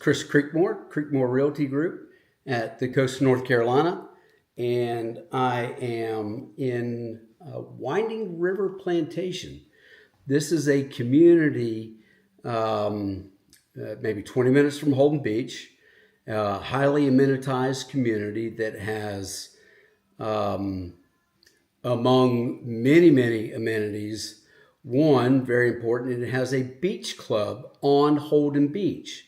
Chris Creekmore Realty Group at the coast of North Carolina, and I am in Winding River Plantation. This is a community maybe 20 minutes from Holden Beach, a highly amenitized community that has, among many amenities, one, very important, it has a beach club on Holden Beach.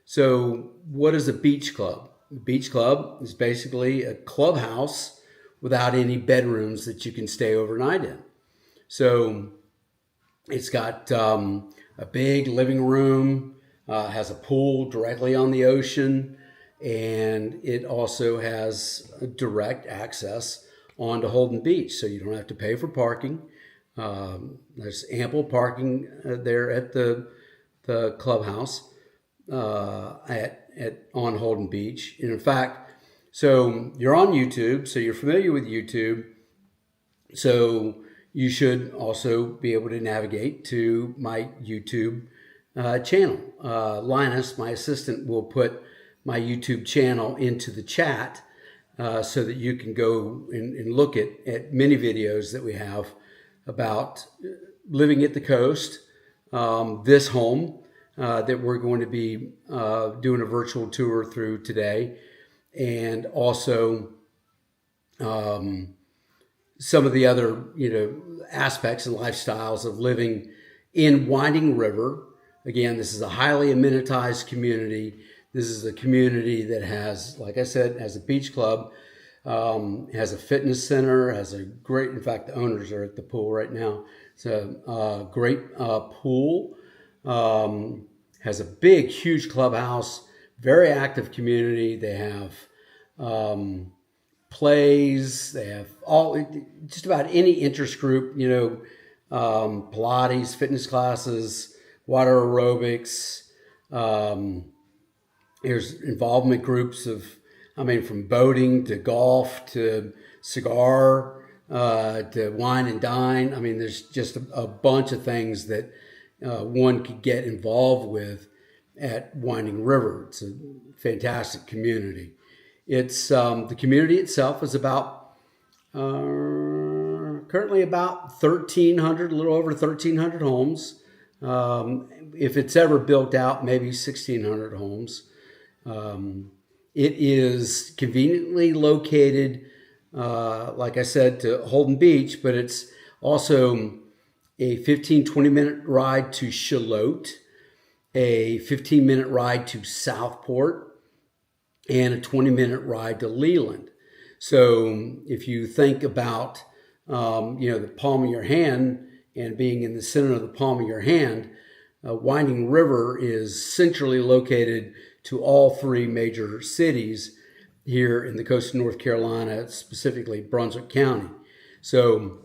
So what is a beach club? A beach club is basically a clubhouse without any bedrooms that you can stay overnight in. So it's got a big living room, has a pool directly on the ocean, and it also has direct access onto Holden Beach. So you don't have to pay for parking. There's ample parking there at the clubhouse on Holden Beach. And in fact, so you're on YouTube, so you're familiar with YouTube. So you should also be able to navigate to my YouTube channel. Linus, my assistant, will put my YouTube channel into the chat so that you can go and look at many videos that we have about living at the coast, this home that we're going to be doing a virtual tour through today, and also some of the other aspects and lifestyles of living in Winding River. Again, this is a highly amenitized community. This is a community that has, like I said, has a beach club, has a fitness center, has a great, in fact, the owners are at the pool right now. It's a great pool, has a big, huge clubhouse, very active community. They have plays, they have just about any interest group, Pilates, fitness classes, water aerobics. There's involvement groups from boating to golf to cigar to wine and dine. There's just a bunch of things that one could get involved with at Winding River. It's a fantastic community. It's the community itself is about currently about 1,300, a little over 1,300 homes. If it's ever built out, maybe 1,600 homes. It is conveniently located, like I said, to Holden Beach, but it's also a 15-20 minute ride to Shallotte, a 15-minute ride to Southport, and a 20-minute ride to Leland. So if you think about, the palm of your hand and being in the center of the palm of your hand, Winding River is centrally located to all three major cities here in the coast of North Carolina, specifically Brunswick County. So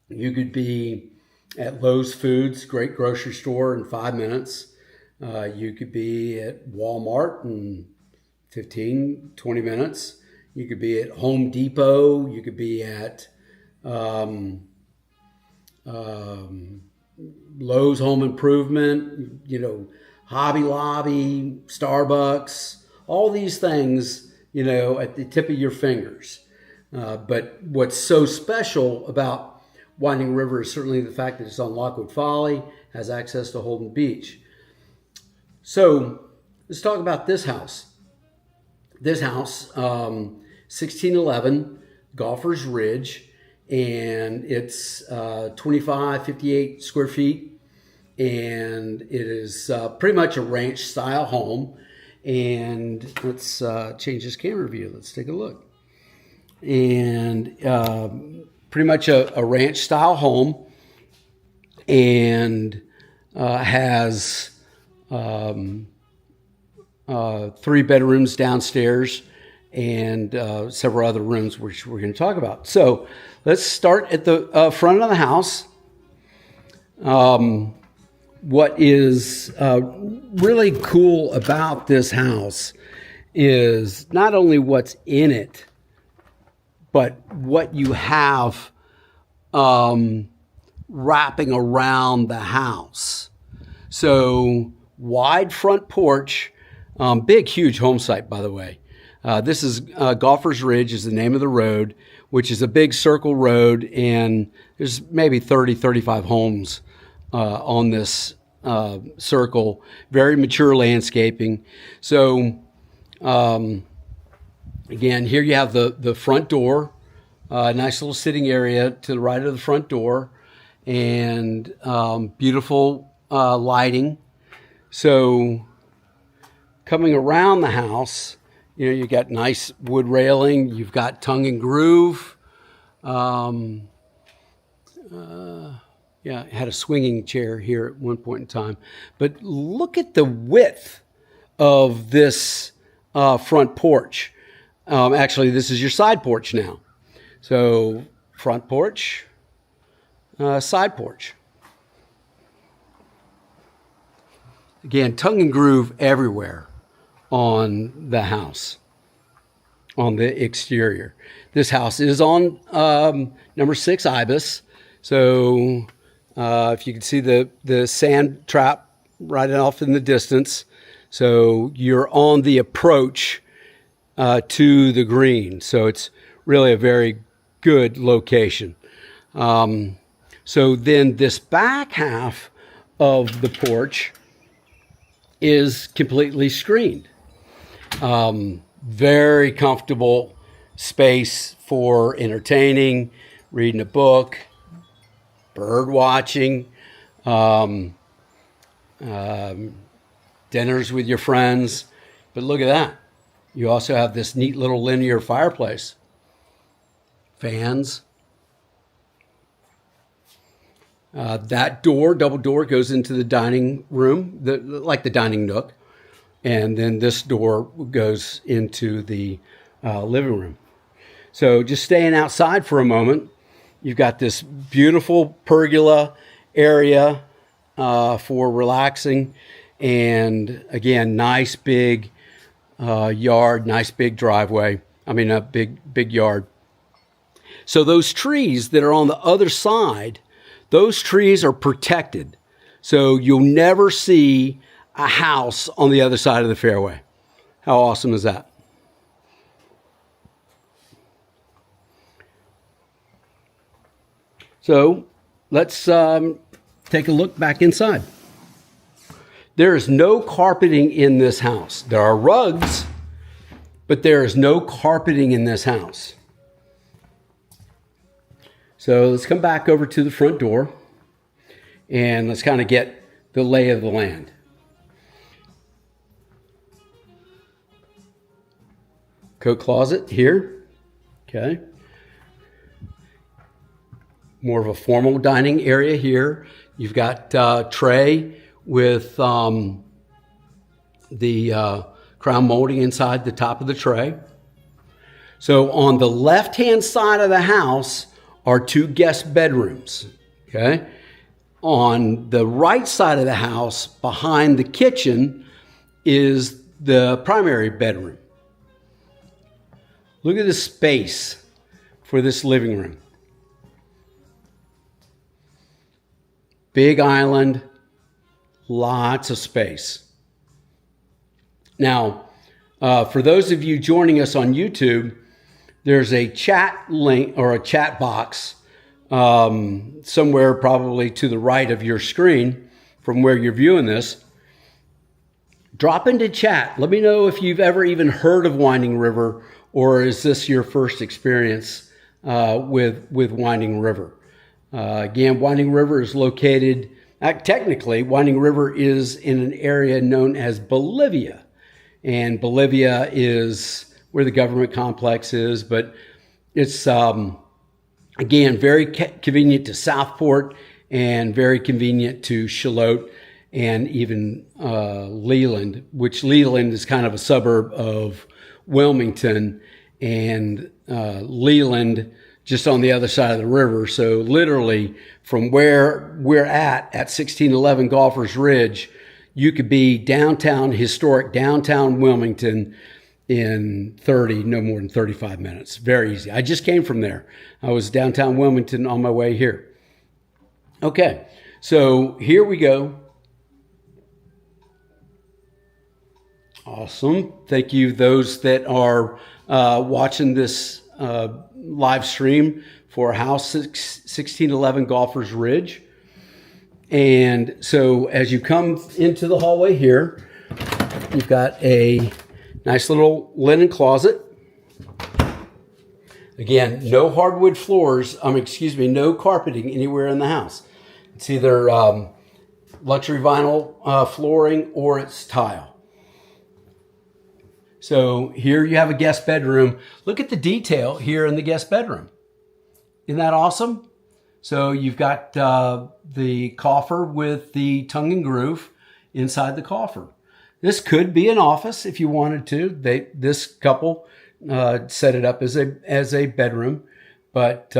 you could be at Lowe's Foods, great grocery store, in 5 minutes. You could be at Walmart in 15, 20 minutes. You could be at Home Depot. You could be at Lowe's Home Improvement, Hobby Lobby, Starbucks, all these things, at the tip of your fingers. But what's so special about Winding River is certainly the fact that it's on Lockwood Folly, has access to Holden Beach. So let's talk about this house. This house, 1611 Golfer's Ridge, and it's 2,558 square feet. And it is pretty much a ranch style home. And let's change this camera view. Let's take a look. And pretty much a ranch style home, and has 3 bedrooms downstairs and several other rooms, which we're going to talk about. So let's start at the front of the house. What is really cool about this house is not only what's in it, but what you have wrapping around the house. So wide front porch, Big, huge home site, by the way. This is Golfer's Ridge is the name of the road, which is a big circle road, and there's maybe 30, 35 homes on this circle. Very mature landscaping. So again, here you have the front door, nice little sitting area to the right of the front door, and beautiful lighting. So coming around the house, you got nice wood railing. You've got tongue and groove. It had a swinging chair here at one point in time. But look at the width of this front porch. Actually, this is your side porch now. So front porch, side porch. Again, tongue and groove everywhere on the house, on the exterior. This house is on number 6 Ibis. So if you can see the sand trap right off in the distance. So you're on the approach to the green. So it's really a very good location. So then this back half of the porch is completely screened. Very comfortable space for entertaining, reading a book, bird watching, dinners with your friends. But look at that. You also have this neat little linear fireplace. Fans. That door, double door, goes into the dining room, like the dining nook. And then this door goes into the living room. So just staying outside for a moment, you've got this beautiful pergola area for relaxing. And again, nice big yard, nice big driveway. I mean, a big yard. So those trees that are on the other side, those trees are protected. So you'll never see a house on the other side of the fairway. How awesome is that? So let's take a look back inside. There is no carpeting in this house. There are rugs, but there is no carpeting in this house. So let's come back over to the front door and let's kind of get the lay of the land. Coat closet here. Okay. More of a formal dining area here. You've got tray with the crown molding inside the top of the tray. So on the left-hand side of the house are 2 guest bedrooms. Okay. On the right side of the house, behind the kitchen, is the primary bedroom. Look at the space for this living room. Big island, lots of space. Now, for those of you joining us on YouTube, there's a chat link or a chat box somewhere probably to the right of your screen from where you're viewing this. Drop into chat. Let me know if you've ever even heard of Winding River, or is this your first experience with Winding River? Again, Winding River is located, technically, Winding River is in an area known as Bolivia. And Bolivia is where the government complex is, but it's, again, very convenient to Southport and very convenient to Charlotte and even Leland, which Leland is kind of a suburb of Wilmington, and Leland just on the other side of the river. So literally from where we're at 1611 Golfer's Ridge, you could be downtown, historic downtown Wilmington in no more than 35 minutes. Very easy. I just came from there. I was downtown Wilmington on my way here. Okay, so here we go. Awesome. Thank you, those that are watching this live stream for House 1611 Golfers Ridge. And so as you come into the hallway here, you've got a nice little linen closet. Again, no hardwood floors, no carpeting anywhere in the house. It's either luxury vinyl flooring or it's tile. So here you have a guest bedroom. Look at the detail here in the guest bedroom. Isn't that awesome? So you've got the coffer with the tongue and groove inside the coffer. This could be an office if you wanted to. This couple set it up as a bedroom, but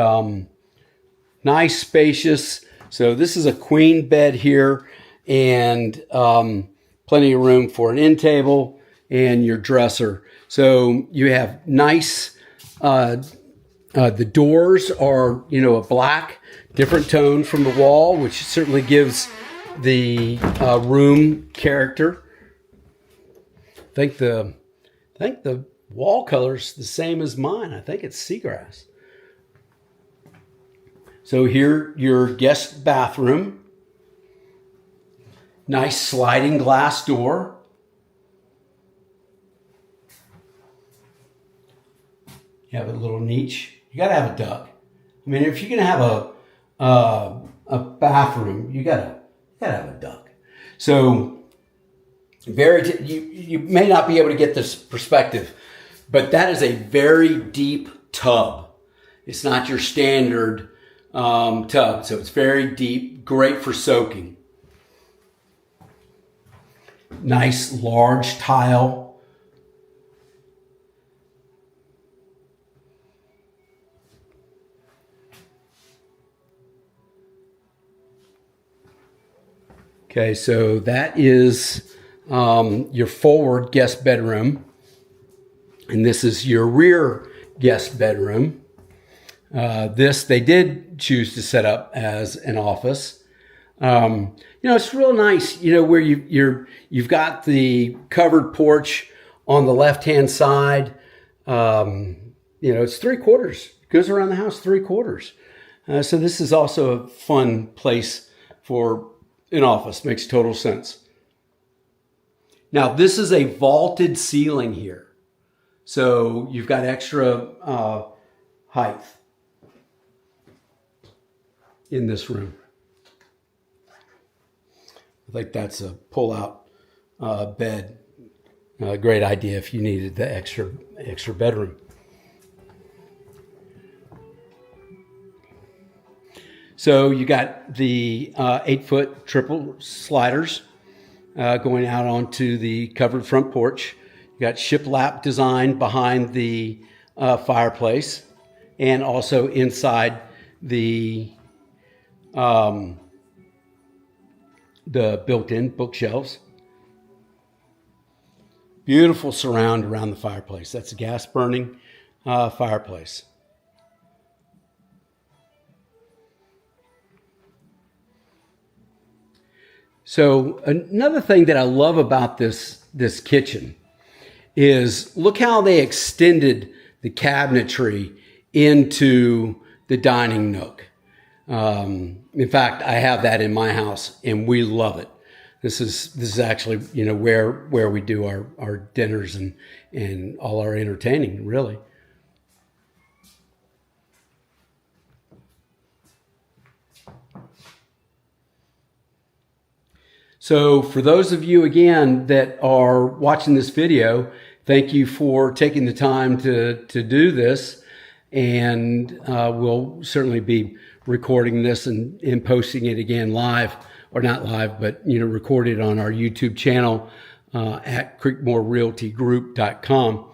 nice, spacious. So this is a queen bed here, and plenty of room for an end table and your dresser. So you have nice. The doors are, a black, different tone from the wall, which certainly gives the room character. I think the wall color's the same as mine. I think it's seagrass. So here, your guest bathroom. Nice sliding glass door. You have a little niche. You got to have a duck. I mean, if you're going to have a bathroom, you got to have a duck. So you may not be able to get this perspective, but that is a very deep tub. It's not your standard tub, so it's very deep, great for soaking. Nice large tile. Okay, so that is your forward guest bedroom, and this is your rear guest bedroom. This they did choose to set up as an office. It's real nice. Where you've got the covered porch on the left-hand side. It's 3/4. Goes around the house 3/4. So this is also a fun place for an office. Makes total sense. Now, this is a vaulted ceiling here. So you've got extra height in this room. I think that's a pull-out bed. Great idea if you needed the extra bedroom. So you got the 8-foot triple sliders going out onto the covered front porch. You got shiplap design behind the fireplace, and also inside the built-in bookshelves. Beautiful surround around the fireplace. That's a gas burning fireplace. So another thing that I love about this kitchen is look how they extended the cabinetry into the dining nook. In fact, I have that in my house, and we love it. This is actually where we do our dinners and all our entertaining, really. So for those of you, again, that are watching this video, thank you for taking the time to do this. And we'll certainly be recording this and posting it again live, or not live, but recorded on our YouTube channel at creekmorerealtygroup.com.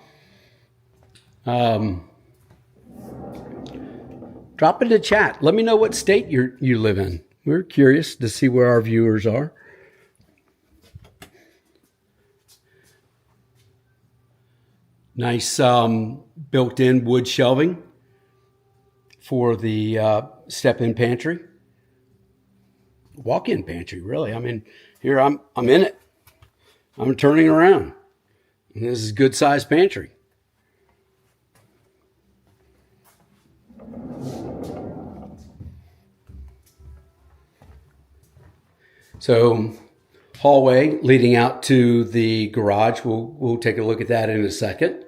Drop into chat. Let me know what state you live in. We're curious to see where our viewers are. Nice built-in wood shelving for the step-in pantry. Walk-in pantry, really. I mean, here I'm in it. I'm turning around. And this is a good sized pantry. So hallway leading out to the garage. We'll take a look at that in a second.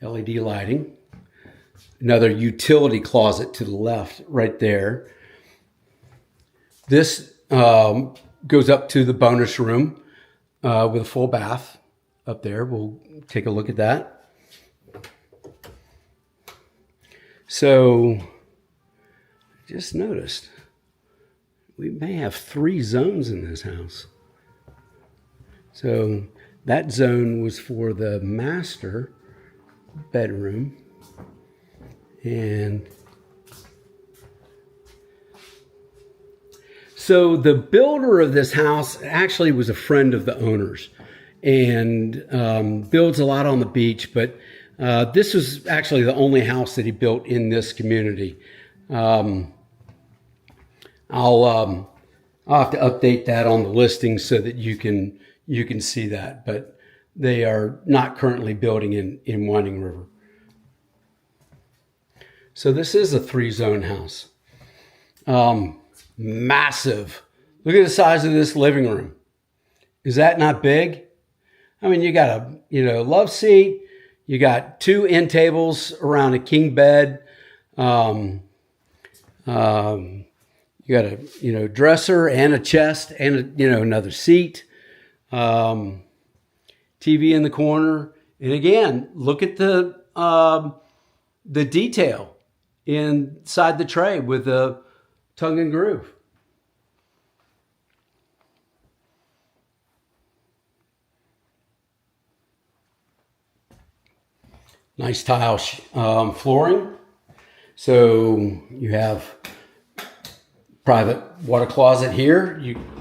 LED lighting. Another utility closet to the left right there. This goes up to the bonus room with a full bath up there. We'll take a look at that. So just noticed we may have 3 zones in this house. So that zone was for the master bedroom. And so the builder of this house actually was a friend of the owner's and builds a lot on the beach, but this was actually the only house that he built in this community. I'll have to update that on the listing so that you can see that, but they are not currently building in Winding River. So this is a 3-zone house. Massive. Look at the size of this living room. Is that not big? I mean, you got a love seat. You got 2 end tables around a king bed. You got a dresser and a chest and another seat. TV in the corner. And again, look at the detail inside the tray with the tongue and groove. Nice tile flooring. So you have private water closet here,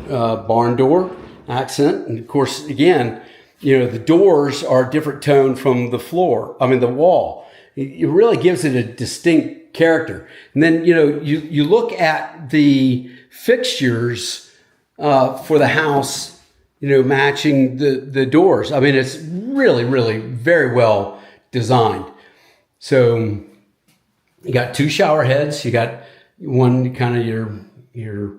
barn door accent. And of course, again, the doors are a different tone from the wall. It really gives it a distinct character. And then, you look at the fixtures for the house, matching the doors. I mean, it's really, really very well designed. So you got 2 shower heads. You got one kind of your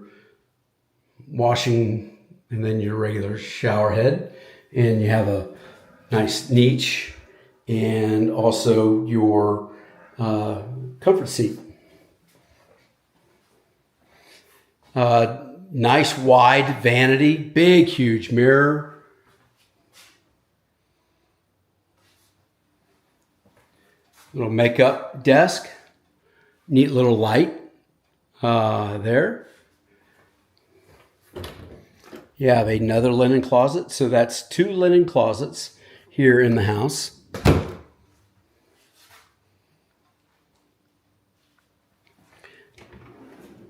washing and then your regular shower head. And you have a nice niche and also your comfort seat. Nice wide vanity, big, huge mirror. Little makeup desk, neat little light there. You have another linen closet, so that's 2 linen closets here in the house.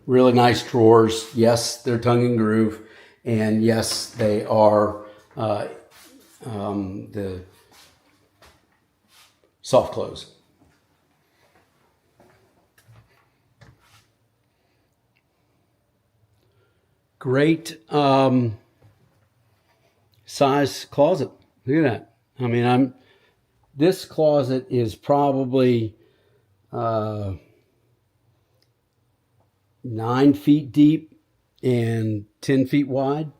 Really nice drawers. Yes, they're tongue and groove, and yes, they are the soft close. Great size closet. Look at that. I mean, this closet is probably 9 feet deep and 10 feet wide.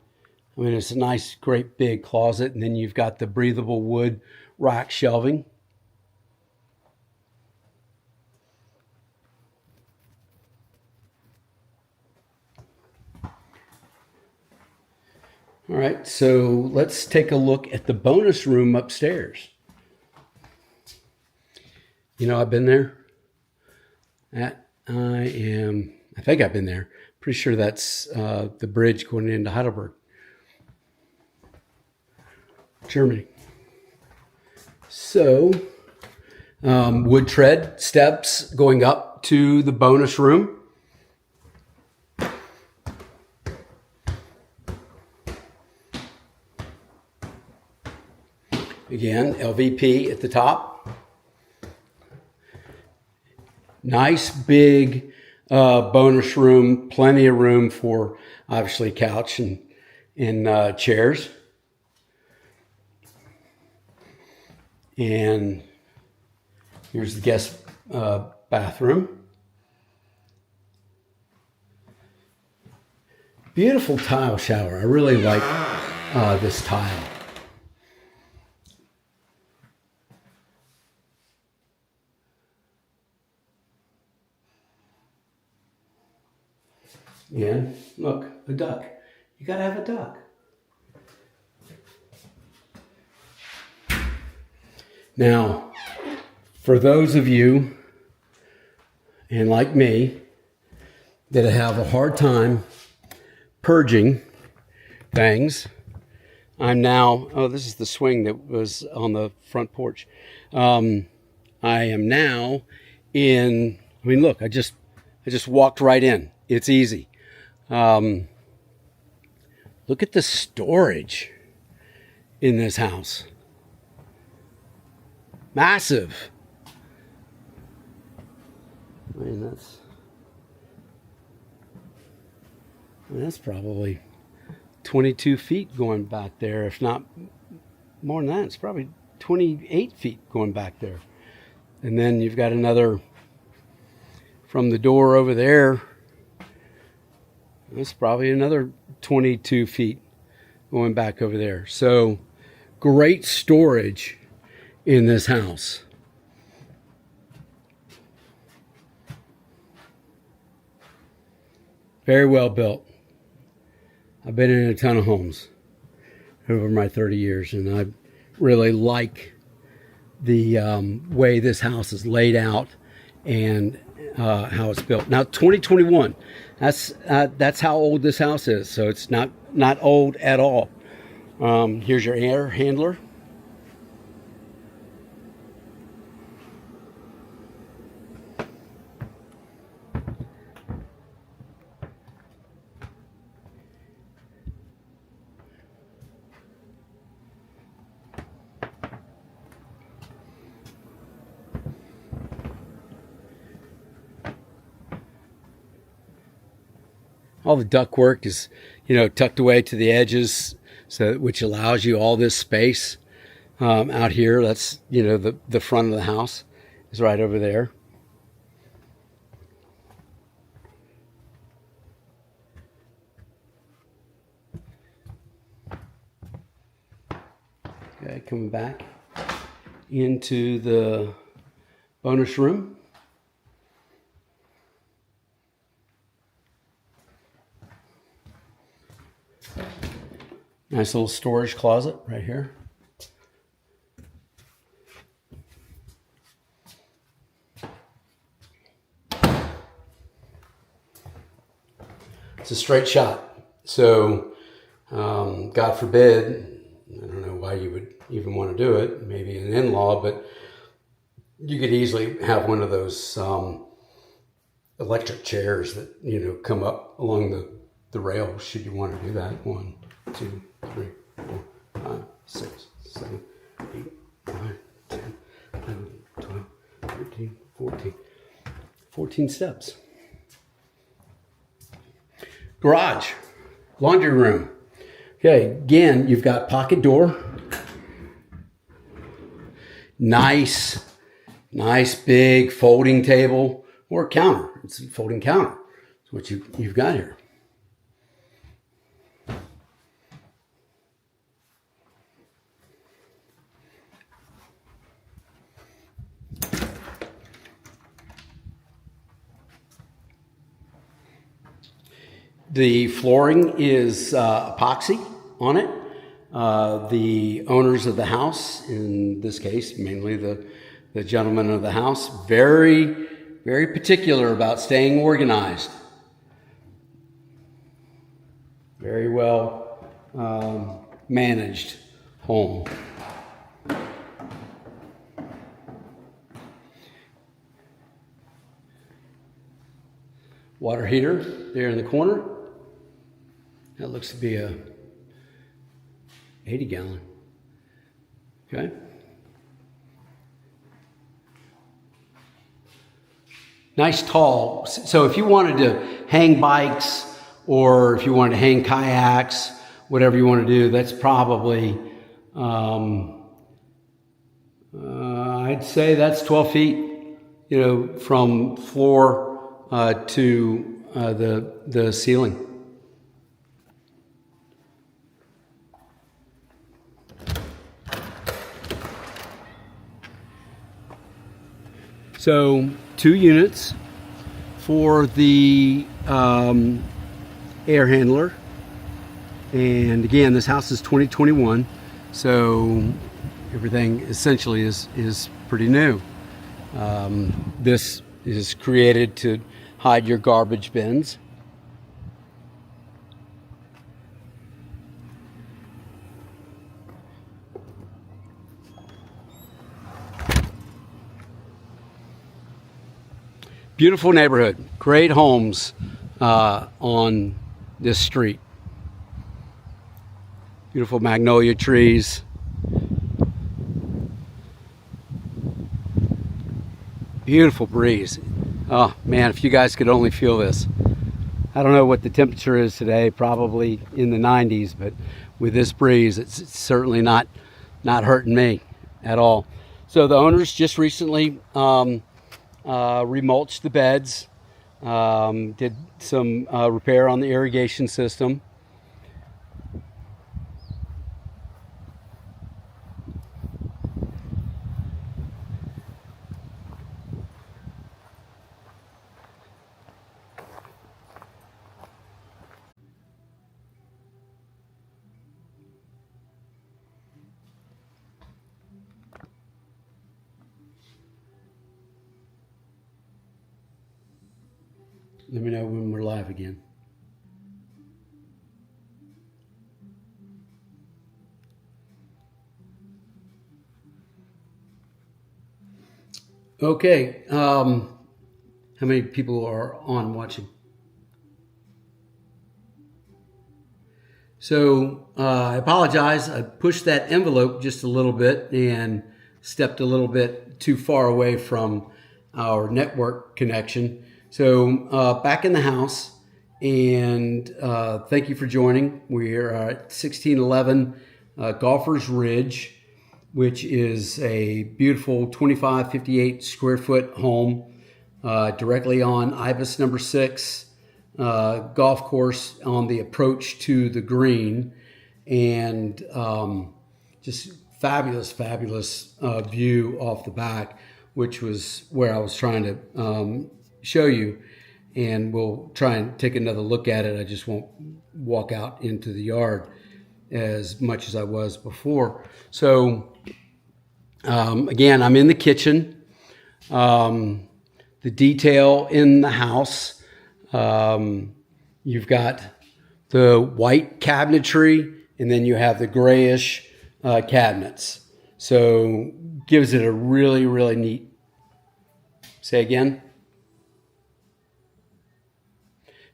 I mean, it's a nice, great big closet. And then you've got the breathable wood rack shelving. All right, so let's take a look at the bonus room upstairs. I've been there. I think I've been there. Pretty sure that's the bridge going into Heidelberg, Germany. So, wood tread steps going up to the bonus room. Again, LVP at the top. Nice big bonus room, plenty of room for obviously couch and chairs. And here's the guest bathroom. Beautiful tile shower. I really like this tile. And look, a duck. You gotta have a duck. Now, for those of you, and like me, that have a hard time purging things, I'm now, oh, this is the swing that was on the front porch. I am now in, I mean, look, I just walked right in. It's easy. Look at the storage in this house. Massive. I mean, that's probably 22 feet going back there, if not more than that. It's probably 28 feet going back there. And then you've got another from the door over there. That's probably another 22 feet going back over there. So great storage in this house. Very well built. I've been in a ton of homes over my 30 years, and I really like the way this house is laid out and how it's built. Now, 2021, that's how old this house is, so it's not old at all. Here's your air handler. All the ductwork is, tucked away to the edges, so which allows you all this space out here. That's, the front of the house is right over there. Okay, coming back into the bonus room. Nice little storage closet right here. It's a straight shot. So, God forbid, I don't know why you would even want to do it, maybe an in-law, but you could easily have one of those electric chairs that, come up along the rail, should you want to do that. 1, 2, 3, 4, 5, 6, 7, 8, 9, 10, 11, 12, 13, 14. 14 steps. Garage, laundry room. Okay, again, you've got pocket door. Nice big folding table or counter. It's a folding counter. That's what you've got here. The flooring is epoxy on it. The owners of the house, in this case, mainly the gentleman of the house, very, very particular about staying organized. Very well managed home. Water heater there in the corner. That looks to be a 80 gallon. Okay. Nice tall. So if you wanted to hang bikes or if you wanted to hang kayaks, whatever you want to do, that's probably I'd say that's 12 feet, from floor to the ceiling. So 2 units for the air handler. And again, this house is 2021, so everything essentially is pretty new. This is created to hide your garbage bins. Beautiful neighborhood, great homes on this street. Beautiful magnolia trees. Beautiful breeze. Oh man, if you guys could only feel this. I don't know what the temperature is today, probably in the 90s, but with this breeze, it's certainly not hurting me at all. So the owners just recently remulched the beds, did some repair on the irrigation system. Let me know when we're live again. Okay, how many people are on watching? So I apologize. I pushed that envelope just a little bit and stepped a little bit too far away from our network connection. So back in the house, and thank you for joining. We're at 1611 Golfers Ridge, which is a beautiful 2558 square foot home directly on Ibis number 6 golf course on the approach to the green, and just fabulous view off the back, which was where I was trying to show you, and we'll try and take another look at it. I just won't walk out into the yard as much as I was before. So again, I'm in the kitchen. The detail in the house, you've got the white cabinetry, and then you have the grayish cabinets. So gives it a really neat, say again?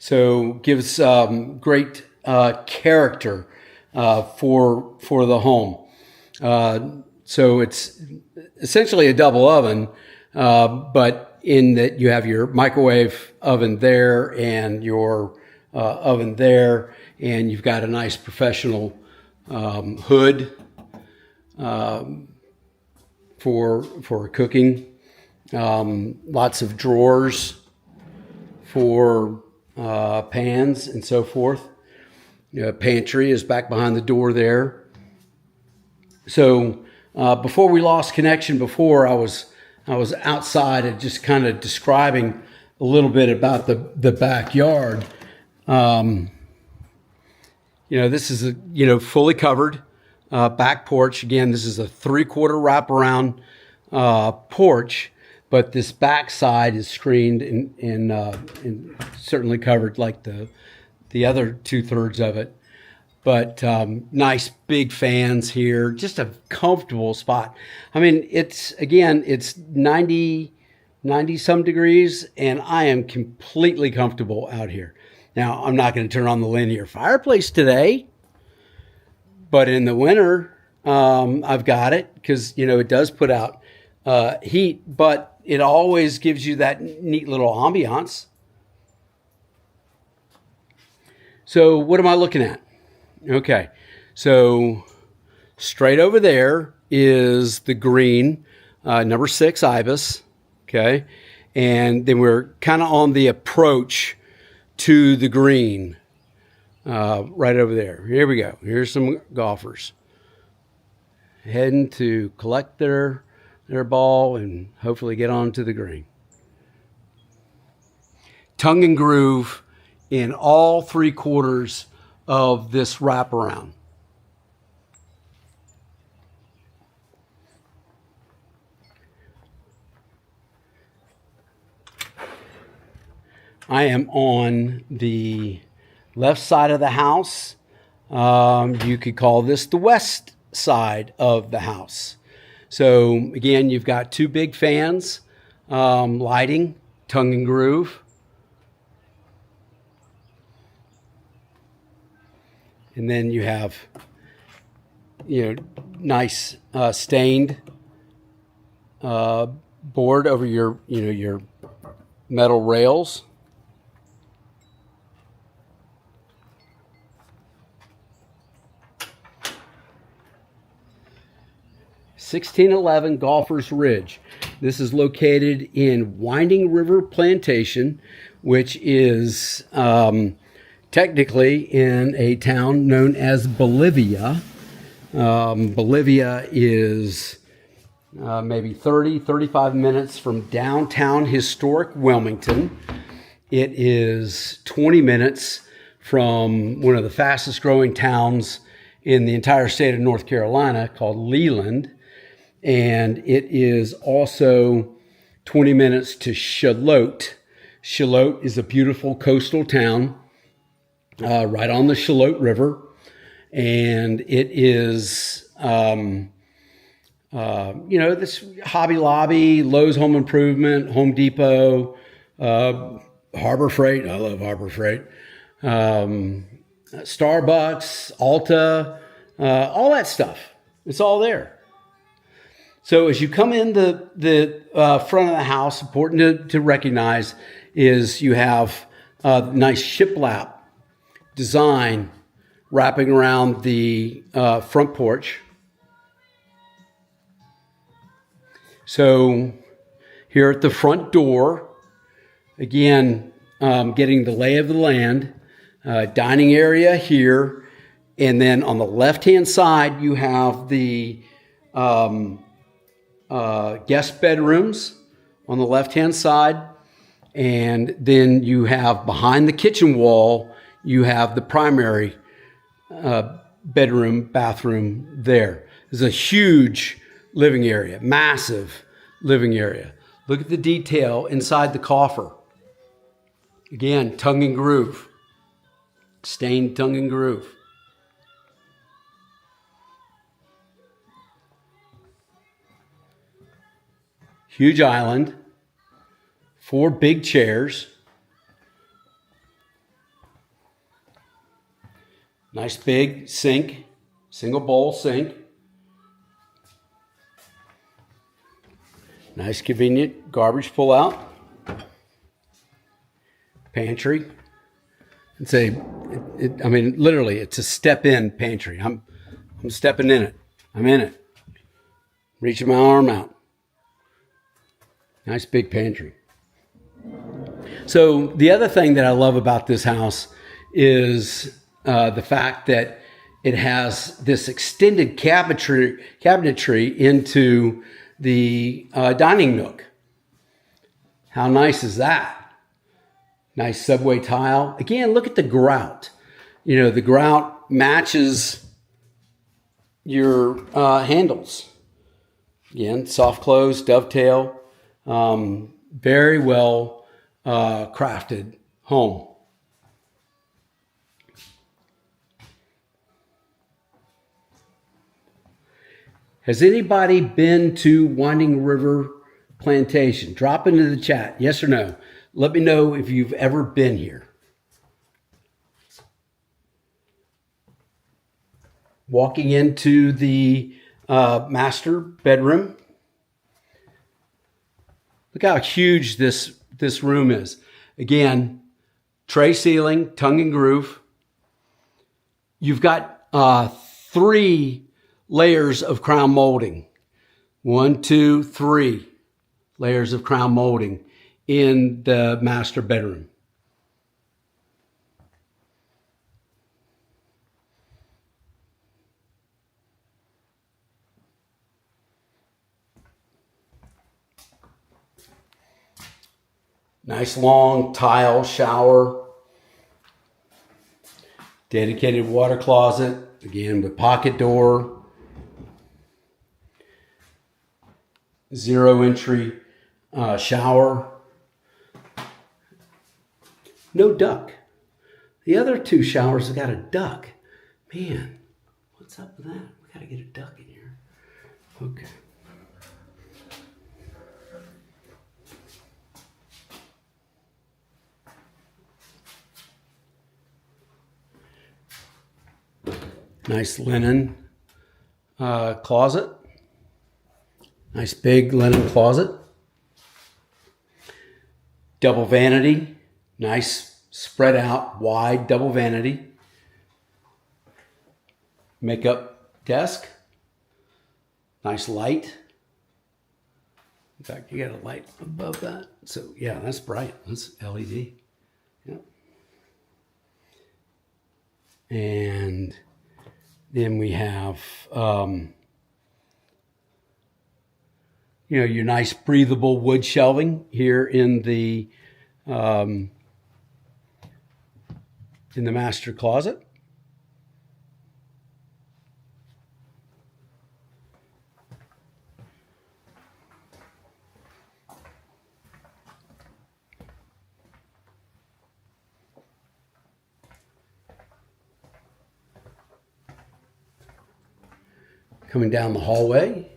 So gives great character for the home. So it's essentially a double oven, but in that you have your microwave oven there and your oven there, and you've got a nice professional hood for cooking. Lots of drawers for pans and so forth. Pantry is back behind the door there. So before we lost connection, before I was outside and just kind of describing a little bit about the backyard. This is a fully covered back porch. Again, this is a 3/4 wraparound porch, but this back side is screened and certainly covered like the other 2/3 of it. But nice big fans here, just a comfortable spot. I mean, it's 90 some degrees, and I am completely comfortable out here. Now, I'm not going to turn on the linear fireplace today, but in the winter, I've got it because, it does put out heat, but it always gives you that neat little ambiance. So what am I looking at? Okay, so straight over there is the green, number 6 Ibis, okay? And then we're kind of on the approach to the green, right over there. Here we go. Here's some golfers heading to collect their ball and hopefully get onto the green. Tongue and groove in all 3 quarters of this wraparound. I am on the left side of the house. You could call this the west side of the house. So again, you've got 2 big fans, lighting, tongue and groove. And then you have, nice stained board over your, your metal rails. 1611 Golfers Ridge. This is located in Winding River Plantation, which is technically in a town known as Bolivia. Bolivia is maybe 35 minutes from downtown historic Wilmington. It is 20 minutes from one of the fastest growing towns in the entire state of North Carolina called Leland. And it is also 20 minutes to Charlotte. Charlotte is a beautiful coastal town right on the Charlotte River. And it is, this Hobby Lobby, Lowe's Home Improvement, Home Depot, Harbor Freight. I love Harbor Freight. Starbucks, Ulta, all that stuff. It's all there. So as you come in the front of the house, important to recognize is you have a nice shiplap design wrapping around the front porch. So here at the front door, again, getting the lay of the land, dining area here, and then on the left-hand side, you have the guest bedrooms on the left-hand side, and then you have behind the kitchen wall, you have the primary bedroom, bathroom there. There's a huge living area, massive living area. Look at the detail inside the coffer. Again, tongue and groove, stained tongue and groove. Huge island, 4 big chairs. Nice big sink, single bowl sink. Nice convenient garbage pull out. Pantry. Literally, it's a step in pantry. I'm stepping in it. I'm in it. Reaching my arm out. Nice big pantry. So the other thing that I love about this house is the fact that it has this extended cabinetry into the dining nook. How nice is that? Nice subway tile. Again, look at the grout. The grout matches your handles. Again, soft close, dovetail. Very well crafted home. Has anybody been to Winding River Plantation? Drop into the chat, yes or no. Let me know if you've ever been here. Walking into the master bedroom. Look how huge this room is. Again, tray ceiling, tongue and groove. You've got 3 layers of crown molding. 1, 2, 3 layers of crown molding in the master bedroom. Nice long tile shower. Dedicated water closet, again with pocket door. 0 entry shower. No duct. The other 2 showers have got a duct. Man, what's up with that? We gotta get a duct in here. Okay. Nice linen closet. Nice big linen closet. Double vanity. Nice spread out wide double vanity. Makeup desk. Nice light. In fact, you got a light above that. So yeah, that's bright. That's LED. Yep. And then we have, your nice breathable wood shelving here in the master closet. Coming down the hallway,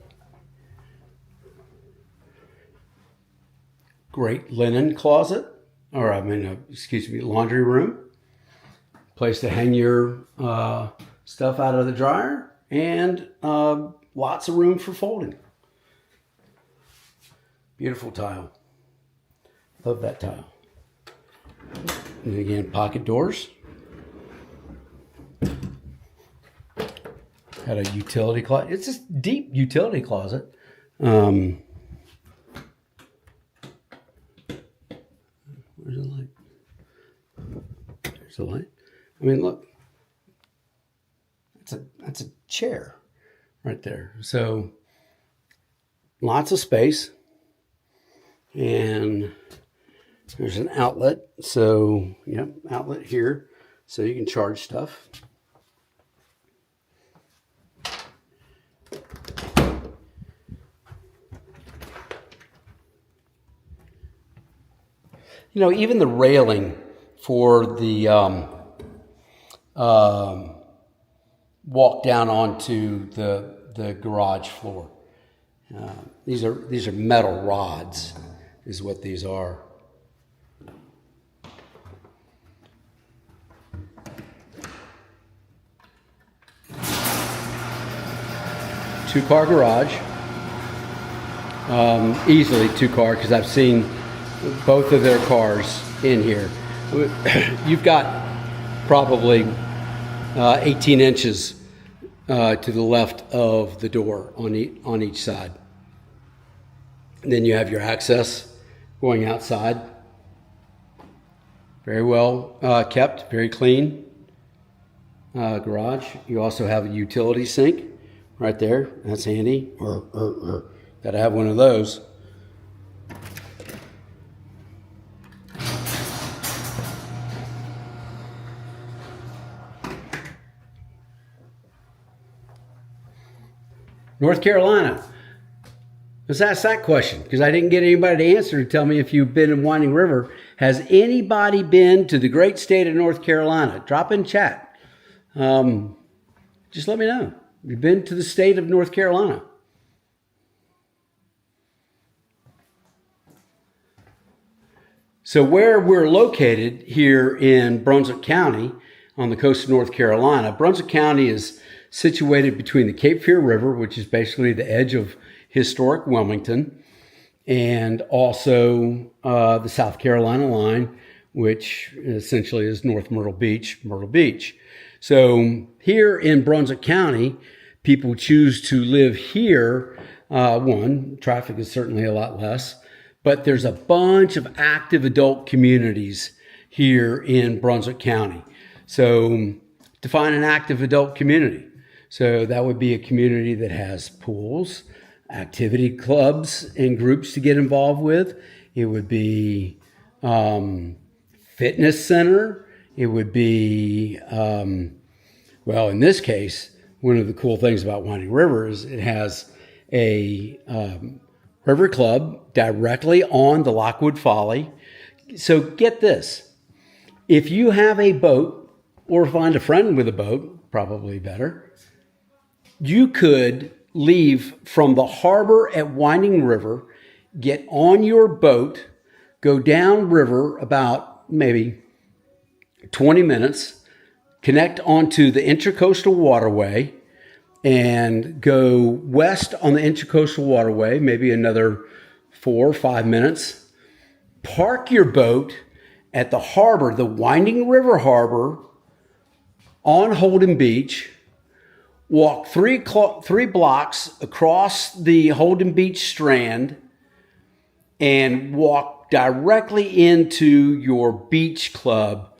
great linen closet, laundry room. Place to hang your stuff out of the dryer, and lots of room for folding. Beautiful tile. Love that tile. And again, pocket doors. Had a utility closet. It's just deep utility closet. Where's the light? There's the light. I mean, look. That's a chair right there. So lots of space. And there's an outlet. So, outlet here. So you can charge stuff. Even the railing for the walk down onto the garage floor. These are metal rods, is what these are. Two-car garage. Easily 2-car, because I've seen both of their cars in here. You've got probably 18 inches to the left of the door on each side. And then you have your access going outside. Very well kept, very clean garage. You also have a utility sink right there. That's handy. Gotta have one of those. North Carolina. Let's ask that question, because I didn't get anybody to answer to tell me if you've been in Winding River. Has anybody been to the great state of North Carolina? Drop in chat. Just let me know. You've been to the state of North Carolina. So where we're located here in Brunswick County on the coast of North Carolina, Brunswick County is situated between the Cape Fear River, which is basically the edge of historic Wilmington, and also the South Carolina line, which essentially is North Myrtle Beach. So here in Brunswick County, people choose to live here One, traffic is certainly a lot less, but there's a bunch of active adult communities here in Brunswick County. So define an active adult community. So that would be a community that has pools, activity clubs and groups to get involved with. It would be fitness center. It would be, well, in this case, one of the cool things about Winding River is it has a river club directly on the Lockwood Folly. So get this. If you have a boat, or find a friend with a boat, probably better, you could leave from the harbor at Winding River, get on your boat, go down river about maybe 20 minutes, connect onto the Intracoastal Waterway, and go west on the Intracoastal Waterway, maybe another 4 or 5 minutes. Park your boat at the harbor, the Winding River Harbor, on Holden Beach. Walk three blocks across the Holden Beach Strand and walk directly into your beach club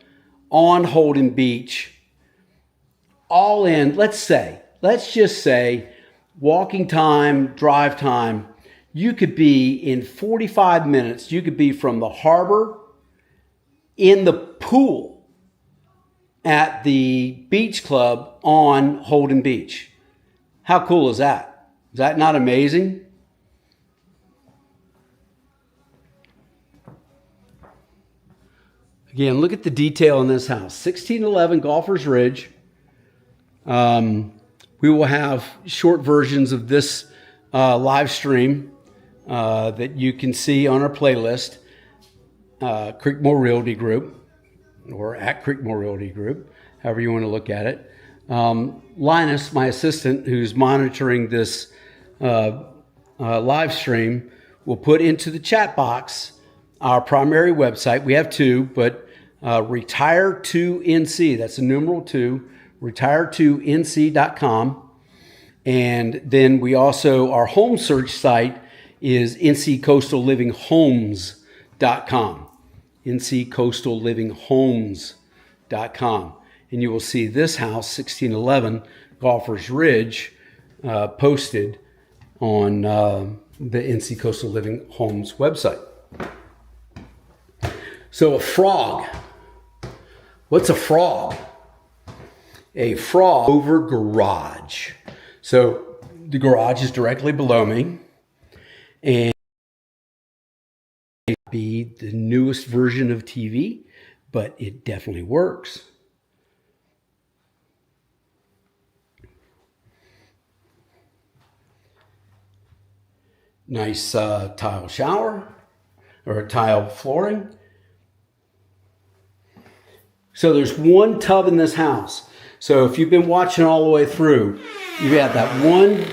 on Holden Beach. All in, let's just say, walking time, drive time, you could be in 45 minutes, you could be from the harbor in the pool at the beach club on Holden Beach. How cool is that? Is that not amazing? Again, look at the detail in this house. 1611 Golfer's Ridge. We will have short versions of this live stream that you can see on our playlist, Creekmore Realty Group, or at Creekmore Realty Group, however you want to look at it. Linus, my assistant, who's monitoring this live stream, will put into the chat box our primary website. We have two, but retire2nc, that's the numeral 2, retire2nc.com. And then we also, our home search site is nccoastallivinghomes.com. nccoastallivinghomes.com. And you will see this house, 1611 Golfer's Ridge, posted on the NC Coastal Living Homes website. So a frog. What's a frog? A frog over garage. So the garage is directly below me, and it may be the newest version of TV, but it definitely works. Nice tile shower or tile flooring. So there's one tub in this house. So if you've been watching all the way through, you have that one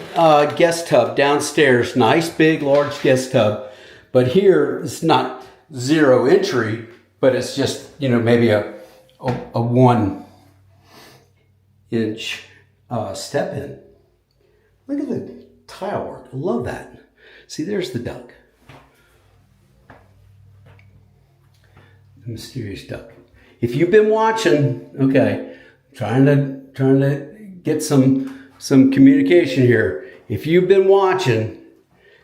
guest tub downstairs, nice big large guest tub. But here it's not zero entry, but it's just, maybe a 1 inch step in. Look at the tile work. I love that. See, there's the duck. The mysterious duck. If you've been watching, okay, trying to get some communication here. If you've been watching,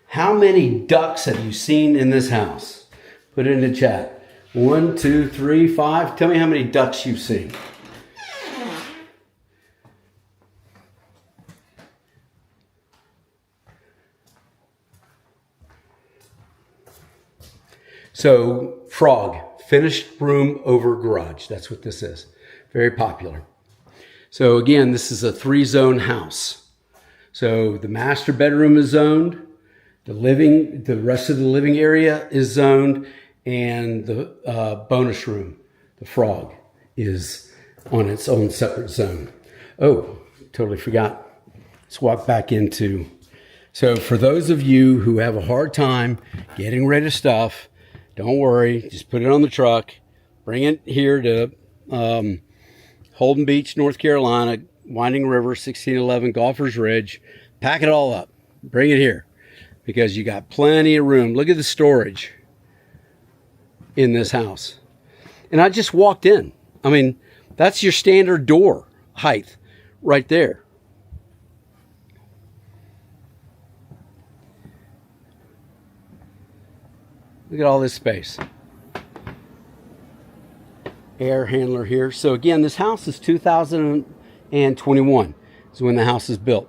how many ducks have you seen in this house? Put it in the chat. 1, 2, 3, 5. Tell me how many ducks you've seen. So, frog, finished room over garage. That's what this is. Very popular. So again, this is a 3-zone house. So the master bedroom is zoned, the rest of the living area is zoned, and the bonus room, the frog, is on its own separate zone. Oh, totally forgot. Let's walk back into. So for those of you who have a hard time getting rid of stuff, don't worry, just put it on the truck, bring it here to Holden Beach, North Carolina, Winding River, 1611 Golfer's Ridge. Pack it all up. Bring it here. because you got plenty of room. Look at the storage in this house. And I just walked in. I mean, that's your standard door height right there. Look at all this space. Air handler here. So again, this house is 2021 is when the house is built.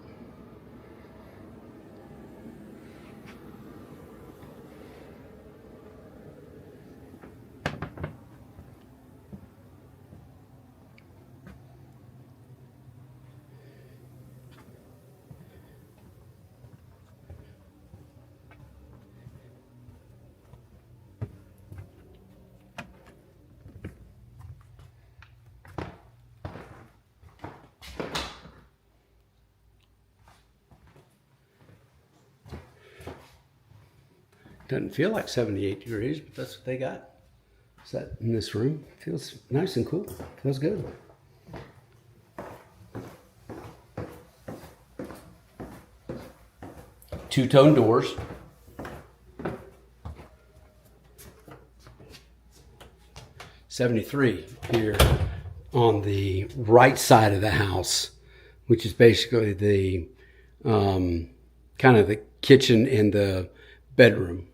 Doesn't feel like 78 degrees, but that's what they got. Set in this room. Feels nice and cool. Feels good. Two-tone doors. '73 here on the right side of the house, which is basically the kind of the kitchen and the bedroom.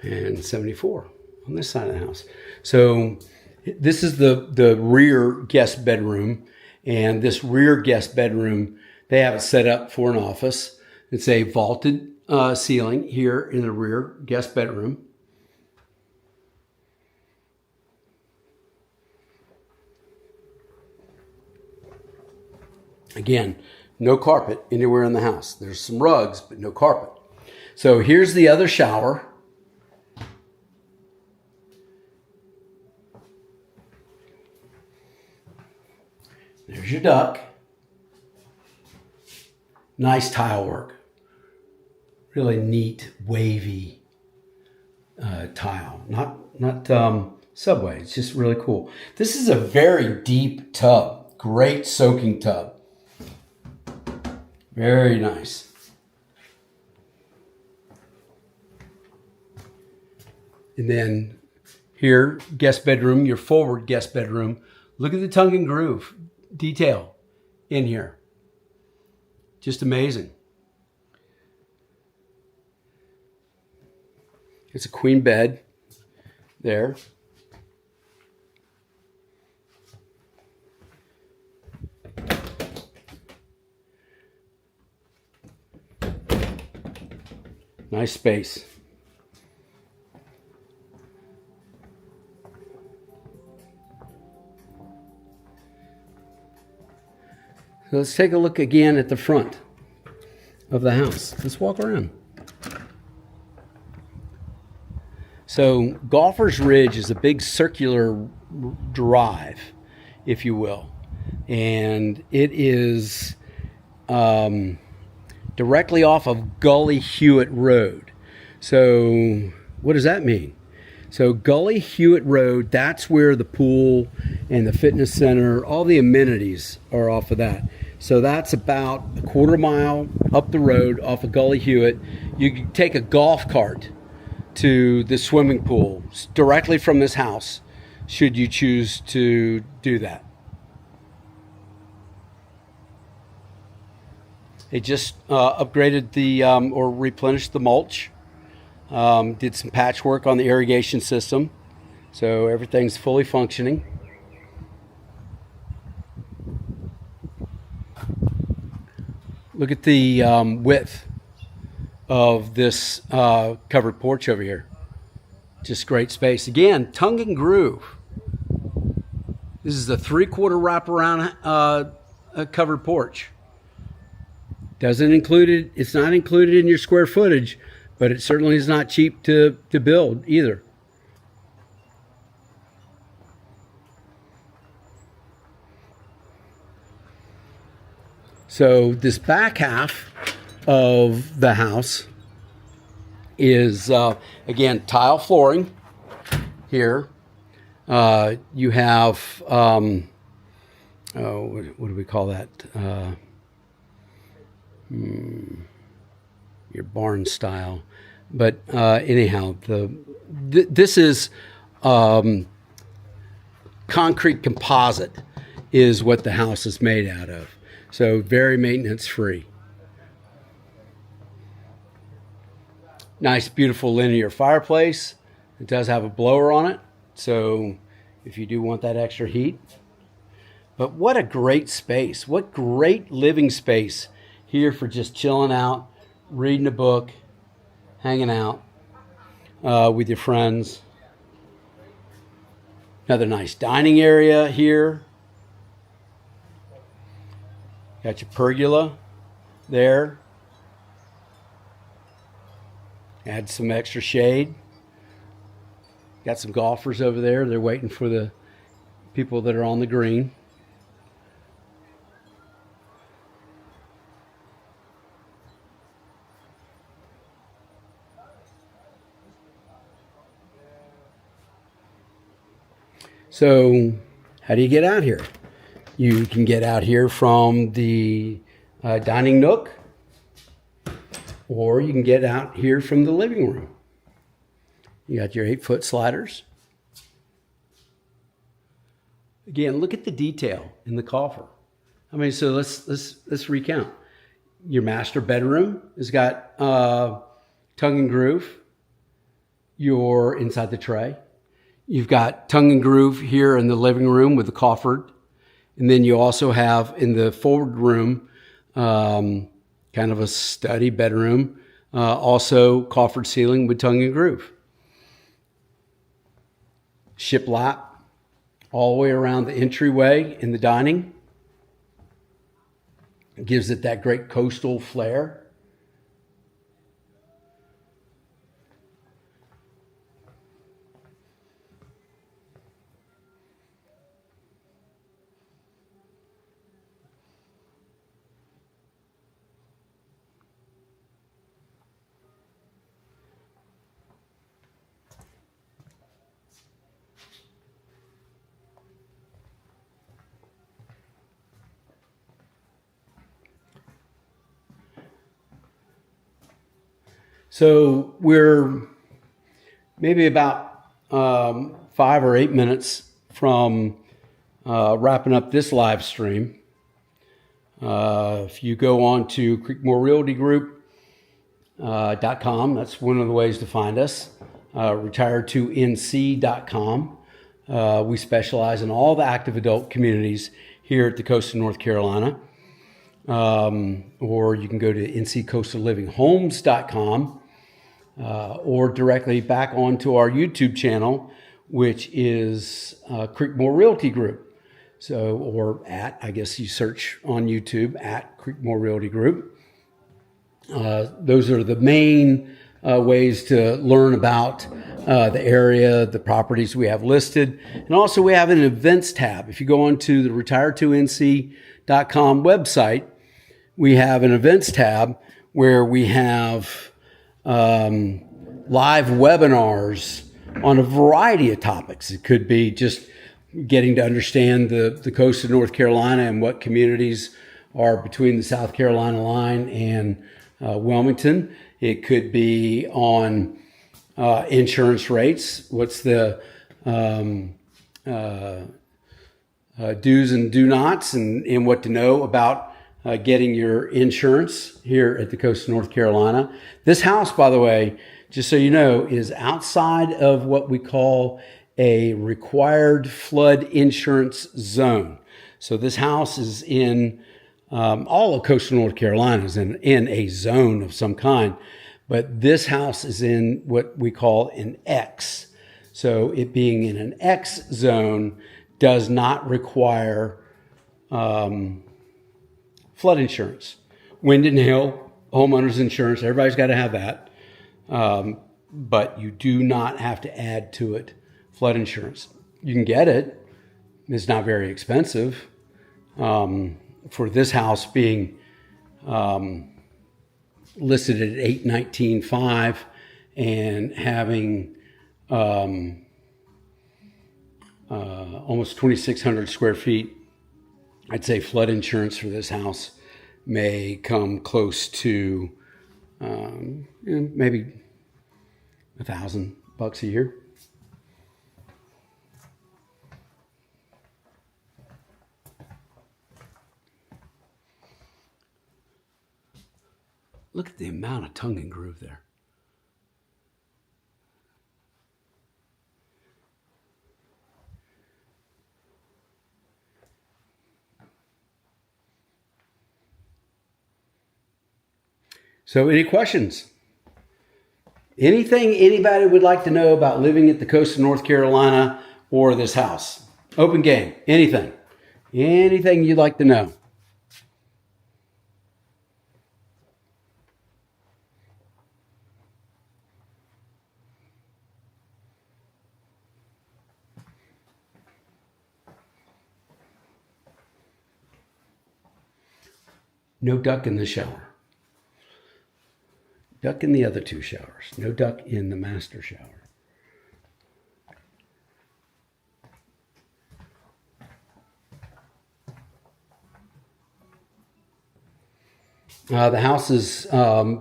And 74 on this side of the house. So this is the rear guest bedroom, and this rear guest bedroom, they have it set up for an office. It's a vaulted ceiling here in the rear guest bedroom. Again, no carpet anywhere in the house. There's some rugs, but no carpet. So here's the other shower. There's your duct. Nice tile work. Really neat, wavy tile. Not Subway. It's just really cool. This is a very deep tub. Great soaking tub. Very nice. And then here, guest bedroom, your forward guest bedroom. Look at the tongue and groove detail in here. Just amazing. It's a queen bed there. Nice space. So let's take a look again at the front of the house. Let's walk around. So Golfer's Ridge is a big circular drive, if you will. And it is directly off of Gully Hewitt Road. So what does that mean? So Gully Hewitt Road, that's where the pool and the fitness center, all the amenities are off of that. So that's about a quarter mile up the road off of Gully Hewitt. You can take a golf cart to the swimming pool directly from this house, should you choose to do that. They just upgraded the or replenished the mulch. Did some patchwork on the irrigation system, so everything's fully functioning. Look at the width of this covered porch over here. Just great space. Again, tongue and groove. This is a 3/4 wraparound covered porch. Doesn't include it. It's not included in your square footage, but it certainly is not cheap to build either. So this back half of the house is, again, tile flooring here. You have, what do we call that? Your barn style. But anyhow, this is concrete composite is what the house is made out of. So very maintenance free. Nice, beautiful linear fireplace. It does have a blower on it, so if you do want that extra heat. But what a great space. What great living space here for just chilling out, reading a book, hanging out with your friends. Another nice dining area here. Got your pergola there. Add some extra shade. Got some golfers over there. They're waiting for the people that are on the green. So how do you get out here? You can get out here from the dining nook, or you can get out here from the living room. You got your 8-foot sliders. Again, look at the detail in the coffer. I mean, so let's recount. Your master bedroom has got tongue and groove. You're inside the tray. You've got tongue and groove here in the living room with the coffered. And then you also have in the forward room, kind of a study bedroom, also coffered ceiling with tongue and groove. Shiplap all the way around the entryway in the dining. It gives it that great coastal flair. So we're maybe about 5 or 8 minutes from wrapping up this live stream. If you go on to creekmorerealtygroup.com, that's one of the ways to find us. Retired2nc.com. We specialize in all the active adult communities here at the coast of North Carolina. Or you can go to nccoastallivinghomes.com. Or directly back onto our YouTube channel, which is Creekmore Realty Group. So, or at, I guess you search on YouTube at Creekmore Realty Group. Those are the main ways to learn about the area, the properties we have listed. And also we have an events tab. If you go onto the retired2nc.com website, we have an events tab where we have live webinars on a variety of topics. It could be just getting to understand the coast of North Carolina and what communities are between the South Carolina line and Wilmington. It could be on insurance rates. What's the do's and do nots and what to know about getting your insurance here at the coast of North Carolina. This house, by the way, just so you know, is outside of what we call a required flood insurance zone. So this house is in all of coastal North Carolina is in a zone of some kind, but this house is in what we call an X. So it being in an X zone does not require flood insurance. Wind and hail, homeowners insurance, everybody's got to have that. But you do not have to add to it flood insurance. You can get it. It's not very expensive. For this house being listed at $819,500 and having almost 2,600 square feet. I'd say flood insurance for this house may come close to maybe $1,000 a year. Look at the amount of tongue and groove there. So any questions? Anything anybody would like to know about living at the coast of North Carolina or this house? Open game. Anything. Anything you'd like to know. No duck in the shower. Duck in the other two showers. No duck in the master shower. The house is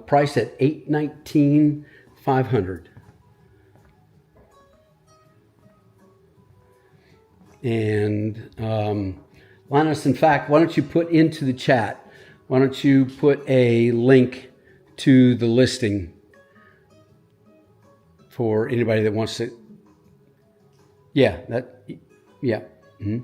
priced at $819,500. And Linus, in fact, why don't you put into the chat? Why don't you put a link to the listing for anybody that wants to? Yeah, that. Yeah. Mm-hmm.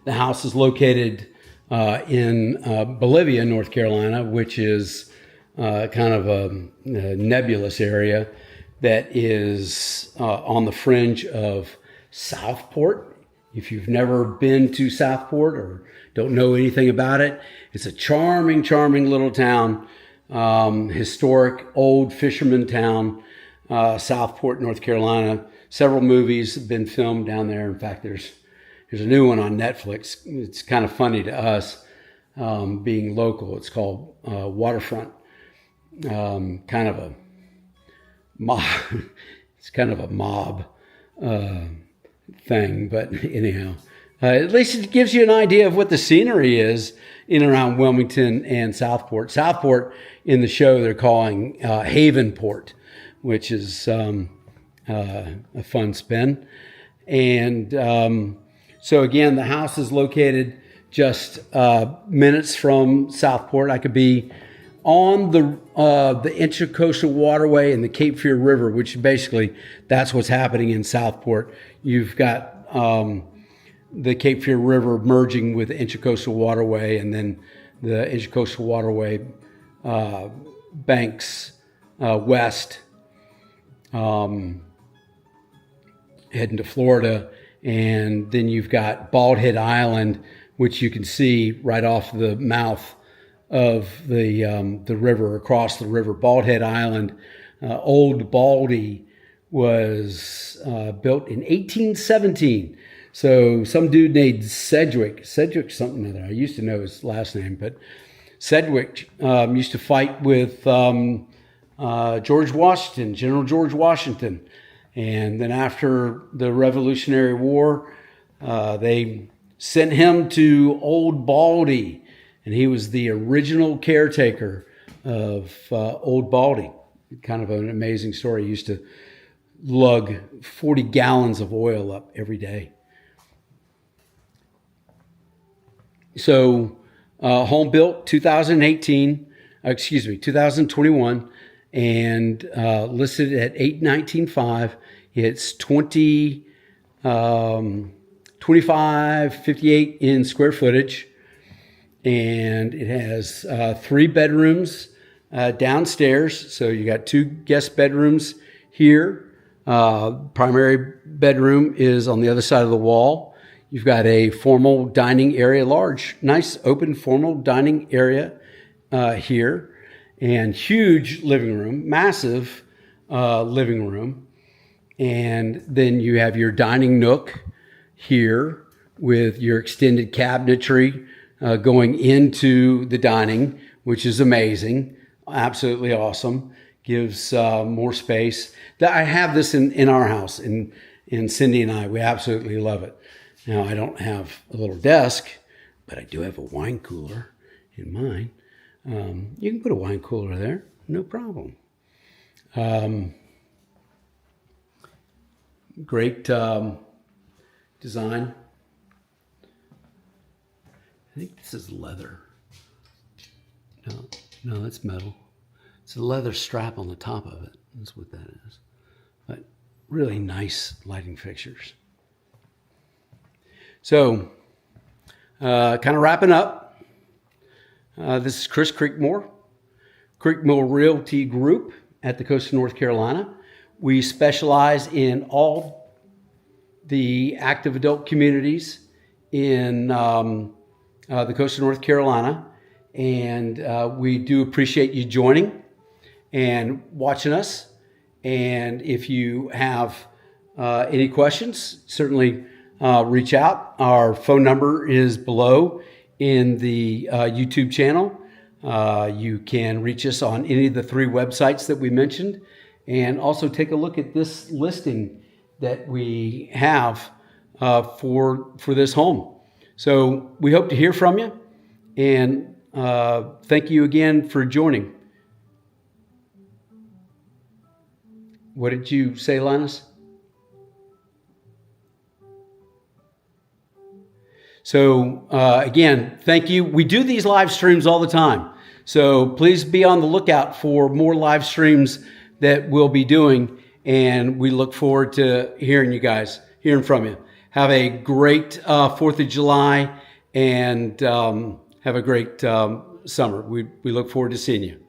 The house is located in Bolivia, North Carolina, which is kind of a nebulous area that is on the fringe of Southport. If you've never been to Southport or don't know anything about it, it's a charming, charming little town, historic old fisherman town, Southport, North Carolina. Several movies have been filmed down there. In fact, there's a new one on Netflix. It's kind of funny to us, being local. It's called Waterfront. Kind of a mob. It's kind of a mob thing, but anyhow, at least it gives you an idea of what the scenery is in and around Wilmington and Southport. Southport in the show they're calling Havenport, which is a fun spin. And so again, the house is located just minutes from Southport. I could be on the Intracoastal Waterway and the Cape Fear River, which basically that's what's happening in Southport. You've got the Cape Fear River merging with the Intracoastal Waterway, and then the Intracoastal Waterway banks west, heading to Florida. And then you've got Bald Head Island, which you can see right off the mouth of the river, across the river. Bald Head Island, Old Baldy, was built in 1817. So some dude named Sedgwick something or other. I used to know his last name, but Sedgwick used to fight with George Washington, General George Washington. And then after the Revolutionary War, they sent him to Old Baldy, and he was the original caretaker of Old Baldy. Kind of an amazing story. He used to lug 40 gallons of oil up every day. So home built 2021, and listed at $819,500. It's 2558 in square footage, and it has 3 bedrooms downstairs. So you got 2 guest bedrooms here. Primary bedroom is on the other side of the wall. You've got a formal dining area, large, nice, open, formal dining area here, and huge living room, massive living room. And then you have your dining nook here with your extended cabinetry going into the dining, which is amazing. Absolutely awesome. Gives more space. I have this in our house, in Cindy and I. We absolutely love it. Now, I don't have a little desk, but I do have a wine cooler in mine. You can put a wine cooler there, no problem. Great design. I think this is leather. No, that's metal. It's a leather strap on the top of it. That's what that is. But really nice lighting fixtures. So, kind of wrapping up. This is Chris Creekmore, Creekmore Realty Group at the coast of North Carolina. We specialize in all the active adult communities in the coast of North Carolina. And we do appreciate you joining and watching us. And if you have any questions, certainly reach out. Our phone number is below in the YouTube channel. You can reach us on any of the 3 websites that we mentioned, and also take a look at this listing that we have for this home. So we hope to hear from you, and thank you again for joining. What did you say, Linus? So again, thank you. We do these live streams all the time. So please be on the lookout for more live streams that we'll be doing. And we look forward to hearing from you. Have a great 4th of July and have a great summer. We look forward to seeing you.